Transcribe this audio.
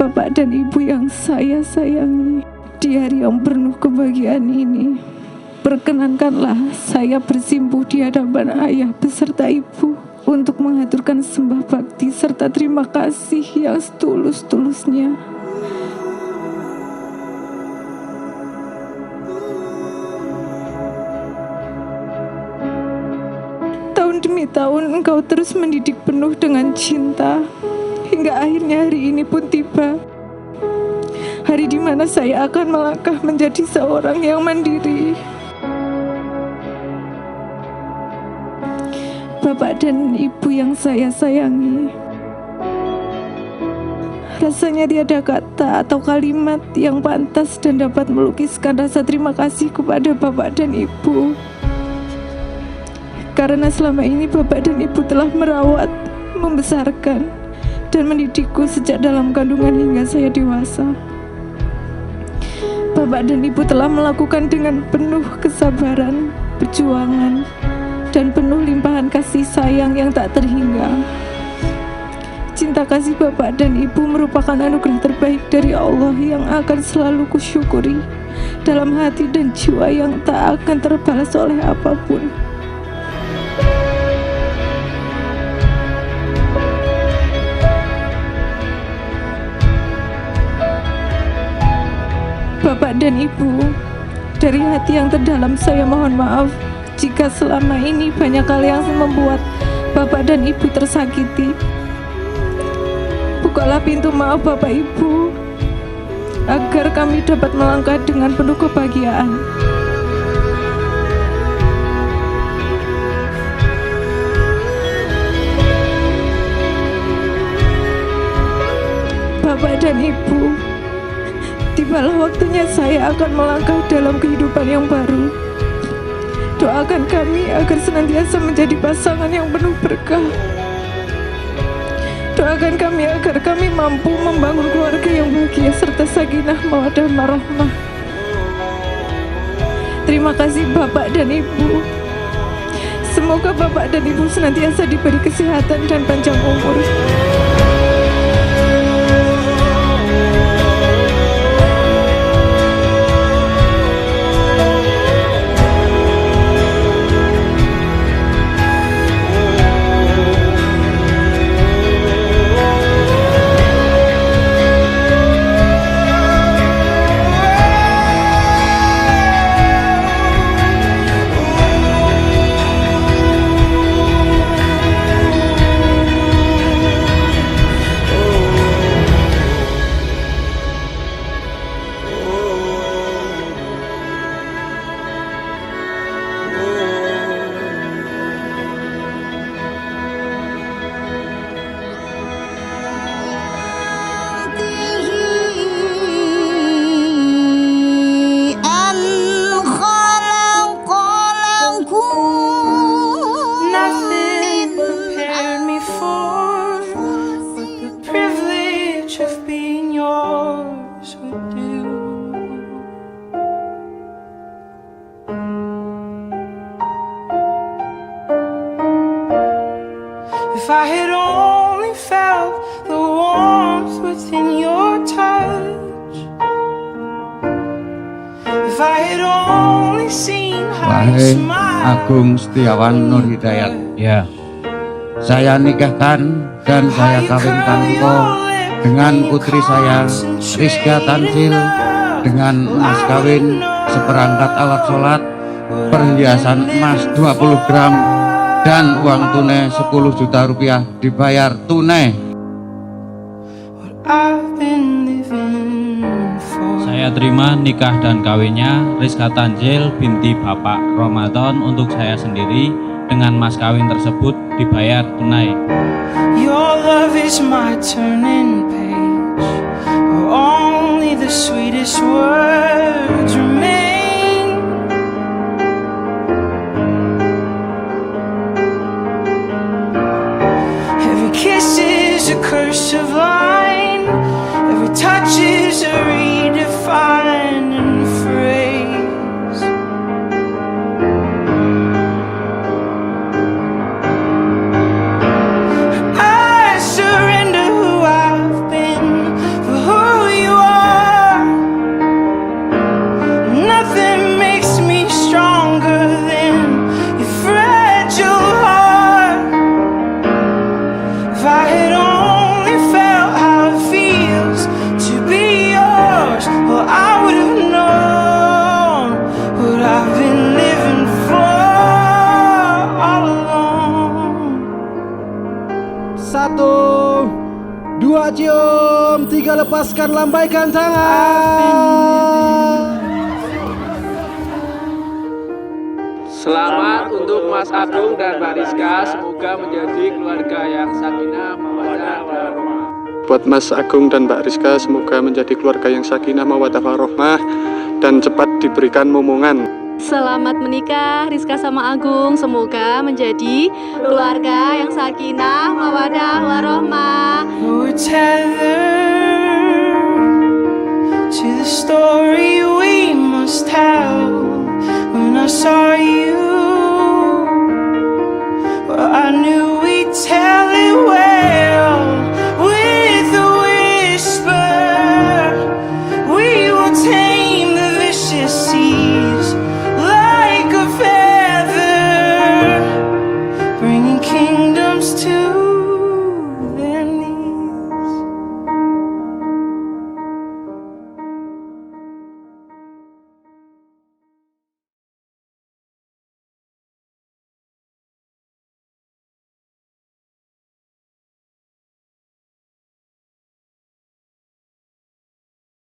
Bapak dan Ibu yang saya sayangi, di hari yang penuh kebahagiaan ini, perkenankanlah saya bersimpuh di hadapan Ayah beserta Ibu untuk mengaturkan sembah bakti serta terima kasih yang setulus-tulusnya. Tahun demi tahun Engkau terus mendidik penuh dengan cinta, hingga akhirnya hari ini pun tiba. Hari di mana saya akan melangkah menjadi seorang yang mandiri. Bapak dan Ibu yang saya sayangi, rasanya tiada kata atau kalimat yang pantas dan dapat melukiskan rasa terima kasih kepada Bapak dan Ibu. Karena selama ini Bapak dan Ibu telah merawat, membesarkan, dan mendidikku sejak dalam kandungan hingga saya dewasa. Bapak dan Ibu telah melakukan dengan penuh kesabaran, perjuangan, dan penuh limpahan kasih sayang yang tak terhingga. Cinta kasih Bapak dan Ibu merupakan anugerah terbaik dari Allah yang akan selalu kusyukuri dalam hati dan jiwa yang tak akan terbalas oleh apapun. Bapak dan Ibu, dari hati yang terdalam saya mohon maaf jika selama ini banyak hal yang membuat Bapak dan Ibu tersakiti. Bukalah pintu maaf Bapak Ibu, agar kami dapat melangkah dengan penuh kebahagiaan. Bapak dan Ibu, tibalah waktunya saya akan melangkah dalam kehidupan yang baru. Doakan kami agar senantiasa menjadi pasangan yang penuh berkah. Doakan kami agar kami mampu membangun keluarga yang bahagia serta sakinah mawaddah warahmah. Terima kasih Bapak dan Ibu. Semoga Bapak dan Ibu senantiasa diberi kesehatan dan panjang umur. If I had only felt the warmth within your touch, if I had only seen how you smile. Agung Setiawan Nur Hidayat. Ya, Saya nikahkan dan saya kawinkan engkau dengan putri saya Rizka Tanzil dengan mas kawin seperangkat alat sholat, perhiasan emas 20 gram dan uang tunai 10 juta rupiah dibayar tunai. saya terima nikah dan kawinnya Rizka Tanzil binti Bapak Ramadan untuk saya sendiri dengan mas kawin tersebut dibayar tunai. Your love is my turning page, where only the sweetest words remain. Every kiss is a cursive line, every touch is a redefining phrase. I surrender who I've been for who 1, 2 cium, 3 lepaskan, lambaikan tangan. Selamat untuk Mas Agung dan Mbak Rizka, semoga menjadi keluarga yang sakinah, mawaddah, warahmah. Buat Mas Agung dan Mbak Rizka, semoga menjadi keluarga yang sakinah, mawaddah, warahmah, dan cepat diberikan momongan. Selamat menikah Rizka sama Agung, semoga menjadi keluarga yang sakinah, mawaddah, warahmah. We're tethered to the story we must tell. When I saw you, well, I knew